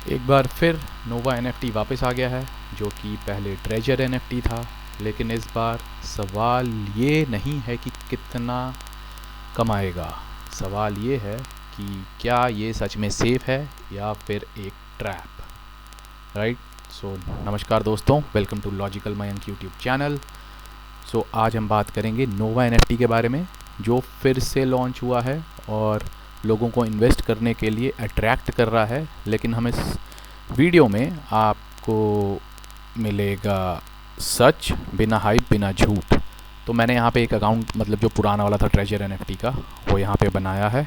एक बार फिर नोवा एनएफटी वापस आ गया है, जो कि पहले ट्रेजर एनएफटी था। लेकिन इस बार सवाल ये नहीं है कि कितना कमाएगा, सवाल ये है कि क्या ये सच में सेफ है या फिर एक ट्रैप। राइट। सो नमस्कार दोस्तों, welcome to logical Mayank YouTube channel. So आज हम बात करेंगे नोवा एनएफटी के बारे में, जो फिर से लॉन्च हुआ है और लोगों को इन्वेस्ट करने के लिए अट्रैक्ट कर रहा है। लेकिन हम इस वीडियो में आपको मिलेगा सच, बिना हाइप, बिना झूठ। तो मैंने यहाँ पे एक अकाउंट, मतलब जो पुराना वाला था ट्रेजर एनएफटी का, वो यहाँ पे बनाया है।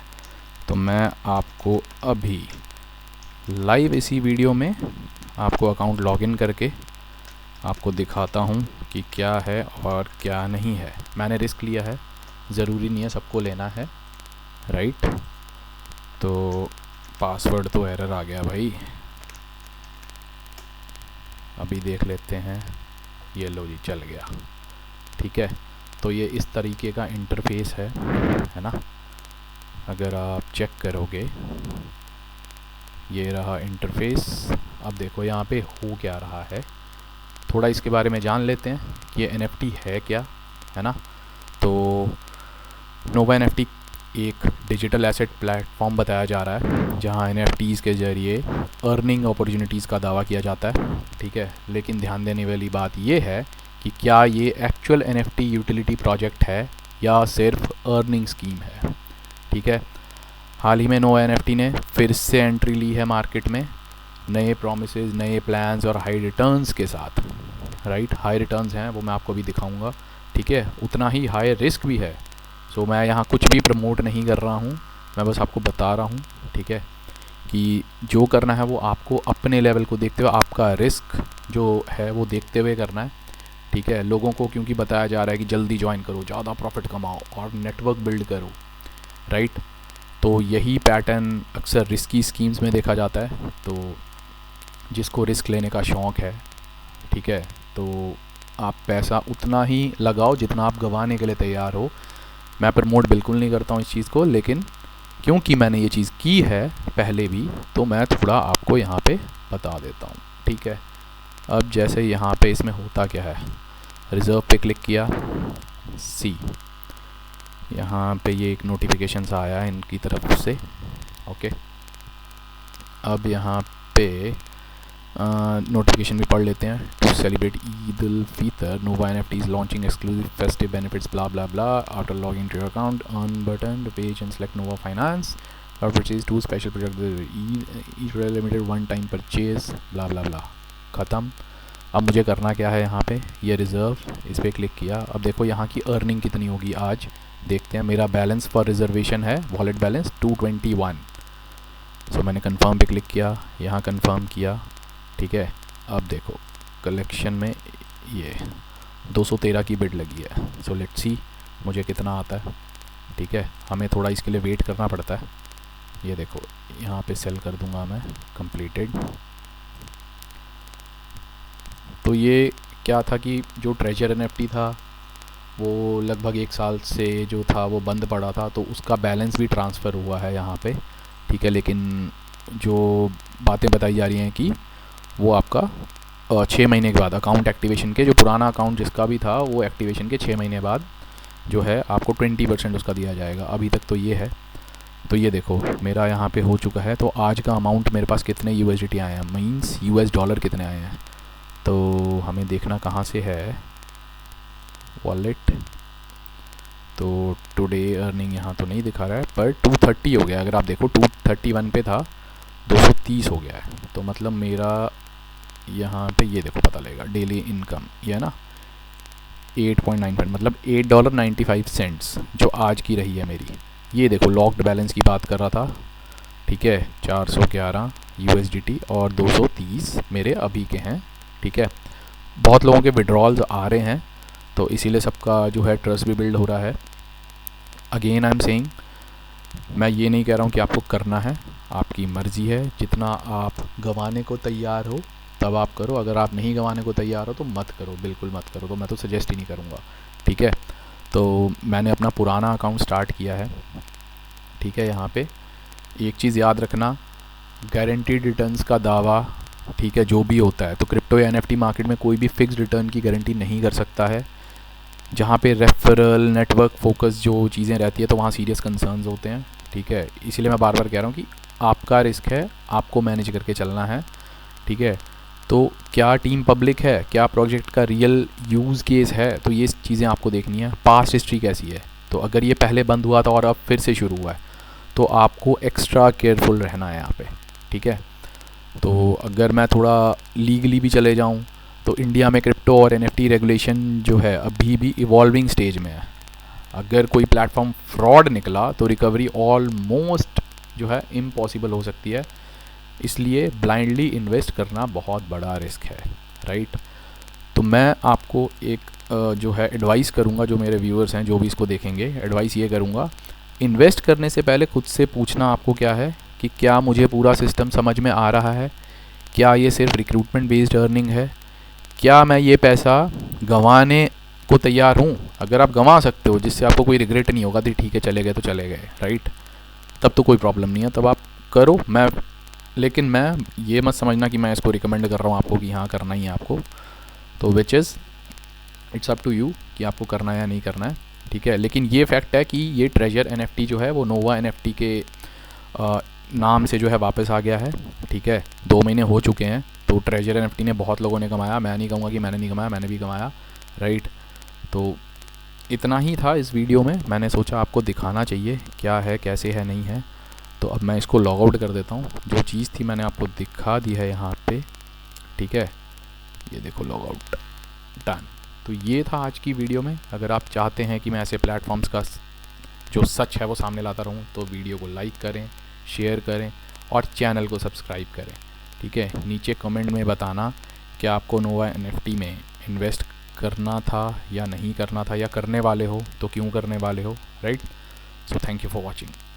तो मैं आपको अभी लाइव इसी वीडियो में आपको अकाउंट लॉगिन करके आपको दिखाता हूँ कि क्या है और क्या नहीं है। मैंने रिस्क लिया है, ज़रूरी नहीं है सबको लेना है, राइट। तो पासवर्ड तो एरर आ गया भाई, अभी देख लेते हैं। ये लो जी, चल गया। ठीक है, तो ये इस तरीके का इंटरफेस है ना। अगर आप चेक करोगे, ये रहा इंटरफेस। अब देखो यहाँ पे हो क्या रहा है, थोड़ा इसके बारे में जान लेते हैं कि ये एनएफटी है क्या, है ना। तो नोवा एनएफटी एक डिजिटल एसेट प्लेटफॉर्म बताया जा रहा है, जहां एनएफटीज़ के ज़रिए अर्निंग अपॉर्चुनिटीज़ का दावा किया जाता है। ठीक है, लेकिन ध्यान देने वाली बात यह है कि क्या ये एक्चुअल एनएफटी यूटिलिटी प्रोजेक्ट है या सिर्फ अर्निंग स्कीम है। ठीक है, हाल ही में नोवा एनएफटी ने फिर से एंट्री ली है मार्केट में, नए प्रोमिसेस, नए प्लान्स और हाई रिटर्न्स के साथ। राइट, हाई रिटर्न्स हैं वो मैं आपको भी दिखाऊंगा। ठीक है, उतना ही हाई रिस्क भी है। सो मैं यहाँ कुछ भी प्रमोट नहीं कर रहा हूँ, मैं बस आपको बता रहा हूँ, ठीक है, कि जो करना है वो आपको अपने लेवल को देखते हुए, आपका रिस्क जो है वो देखते हुए करना है। ठीक है, लोगों को क्योंकि बताया जा रहा है कि जल्दी ज्वाइन करो, ज़्यादा प्रॉफिट कमाओ और नेटवर्क बिल्ड करो, राइट। तो यही पैटर्न अक्सर रिस्की स्कीम्स में देखा जाता है। तो जिसको रिस्क लेने का शौक़ है, ठीक है, तो आप पैसा उतना ही लगाओ जितना आप गंवाने के लिए तैयार हो। मैं प्रमोट बिल्कुल नहीं करता हूँ इस चीज़ को, लेकिन क्योंकि मैंने ये चीज़ की है पहले भी, तो मैं थोड़ा आपको यहाँ पे बता देता हूँ। ठीक है, अब जैसे यहाँ पे इसमें होता क्या है, रिज़र्व पे क्लिक किया, सी यहाँ पे ये एक नोटिफिकेशन सा आया है इनकी तरफ से। ओके, अब यहाँ पे नोटिफिकेशन भी पढ़ लेते हैं। To celebrate Eid ul Fitr, Nova NFT is launching exclusive festive benefits, blah blah blah. After log in to your account, earn button the page and select Nova finance और purchase to special project each limited one time purchase, blah blah blah. ख़त्म। अब मुझे करना क्या है, यहाँ पे ये रिज़र्व, इस पर क्लिक किया। अब देखो यहाँ की अर्निंग कितनी होगी आज, देखते हैं। मेरा बैलेंस फॉर रिजर्वेशन है, वॉलेट बैलेंस 221। सो मैंने कंफर्म पे क्लिक किया, यहाँ कंफर्म किया। ठीक है, अब देखो कलेक्शन में ये 213 की बिड लगी है। सो लेट्स सी मुझे कितना आता है। ठीक है, हमें थोड़ा इसके लिए वेट करना पड़ता है। ये देखो यहाँ पे सेल कर दूंगा मैं, कंप्लीटेड। तो ये क्या था कि जो ट्रेजर एनएफटी था वो लगभग 1 साल से जो था वो बंद पड़ा था, तो उसका बैलेंस भी ट्रांसफ़र हुआ है यहाँ पे। ठीक है, लेकिन जो बातें बताई जा रही हैं कि वो आपका 6 महीने के बाद अकाउंट एक्टिवेशन के, जो पुराना अकाउंट जिसका भी था वो एक्टिवेशन के 6 महीने बाद जो है आपको 20% उसका दिया जाएगा। अभी तक तो ये है। तो ये देखो मेरा यहाँ पे हो चुका है। तो आज का अमाउंट मेरे पास कितने यूएसडीटी आए हैं, मींस यूएस डॉलर कितने आए हैं। तो हमें देखना कहाँ से है, वॉलेट। तो टुडे अर्निंग यहाँ तो नहीं दिखा रहा है, पर 230 हो गया। अगर आप देखो 231 पे था, 230 हो गया है। तो मतलब मेरा यहाँ पे ये देखो पता लगेगा डेली इनकम, ये है ना 8.95, मतलब $8.95 जो आज की रही है मेरी। ये देखो लॉक्ड बैलेंस की बात कर रहा था। ठीक है, 411 यूएसडीटी और 230 मेरे अभी के हैं। ठीक है, बहुत लोगों के विड्रॉल्स आ रहे हैं, तो इसीलिए सबका जो है ट्रस्ट भी बिल्ड हो रहा है। अगेन आई एम सेइंग, मैं ये नहीं कह रहा हूँ कि आपको करना है, आपकी मर्ज़ी है। जितना आप गंवाने को तैयार हो तब आप करो, अगर आप नहीं गंवाने को तैयार हो तो मत करो, बिल्कुल मत करो। तो मैं तो सजेस्ट ही नहीं करूँगा। ठीक है, तो मैंने अपना पुराना अकाउंट स्टार्ट किया है। ठीक है, यहाँ पे एक चीज़ याद रखना, गारंटीड रिटर्न्स का दावा, ठीक है, जो भी होता है, तो क्रिप्टो या एनएफटी मार्केट में कोई भी फिक्स्ड रिटर्न की गारंटी नहीं कर सकता है। जहाँ पे रेफरल नेटवर्क फोकस जो चीज़ें रहती है तो वहाँ सीरियस कंसर्न्स होते हैं, ठीक है। इसीलिए मैं बार बार कह रहा हूँ कि आपका रिस्क है, आपको मैनेज करके चलना है, ठीक है। तो क्या टीम पब्लिक है, क्या प्रोजेक्ट का रियल यूज़ केस है, तो ये चीज़ें आपको देखनी है। पास्ट हिस्ट्री कैसी है, तो अगर ये पहले बंद हुआ था और अब फिर से शुरू हुआ है तो आपको एक्स्ट्रा केयरफुल रहना है यहाँ पे, ठीक है। तो अगर मैं थोड़ा लीगली भी चले जाऊँ तो इंडिया में क्रिप्टो और एनएफटी रेगुलेशन जो है अभी भी इवॉल्विंग स्टेज में है। अगर कोई प्लेटफॉर्म फ्रॉड निकला तो रिकवरी ऑलमोस्ट जो है इम्पॉसिबल हो सकती है, इसलिए ब्लाइंडली इन्वेस्ट करना बहुत बड़ा रिस्क है, राइट। तो मैं आपको एक जो है एडवाइस करूँगा, जो मेरे व्यूअर्स हैं जो भी इसको देखेंगे, एडवाइस ये करूँगा, इन्वेस्ट करने से पहले खुद से पूछना आपको क्या है कि क्या मुझे पूरा सिस्टम समझ में आ रहा है, क्या ये सिर्फ रिक्रूटमेंट बेस्ड अर्निंग है, क्या मैं ये पैसा गंवाने को तैयार हूँ। अगर आप गंवा सकते हो जिससे आपको कोई रिग्रेट नहीं होगा तो ठीक है, चले गए तो चले गए, राइट, तब तो कोई प्रॉब्लम नहीं है, तब आप करो। लेकिन मैं ये मत समझना कि मैं इसको रिकमेंड कर रहा हूँ आपको कि हाँ करना ही है आपको, तो which is it's up to you कि आपको करना है या नहीं करना है, ठीक है। लेकिन ये फैक्ट है कि ये ट्रेजर एनएफटी जो है वो नोवा एनएफटी के नाम से जो है वापस आ गया है, ठीक है। 2 महीने हो चुके हैं, तो ट्रेजर एनएफटी ने बहुत लोगों ने कमाया, मैं नहीं कहूँगा कि मैंने नहीं कमाया, मैंने भी कमाया, राइट। तो इतना ही था इस वीडियो में, मैंने सोचा आपको दिखाना चाहिए क्या है, कैसे है, नहीं है। तो अब मैं इसको लॉग आउट कर देता हूँ। जो चीज़ थी मैंने आपको दिखा दी है यहाँ पे, ठीक है, ये देखो लॉग आउट, डन। तो ये था आज की वीडियो में। अगर आप चाहते हैं कि मैं ऐसे प्लेटफॉर्म्स का जो सच है वो सामने लाता रहूँ तो वीडियो को लाइक करें, शेयर करें और चैनल को सब्सक्राइब करें, ठीक है। नीचे कमेंट में बताना कि आपको नोवा एनएफटी में इन्वेस्ट करना था या नहीं करना था, या करने वाले हो तो क्यों करने वाले हो, right. So thank you for watching.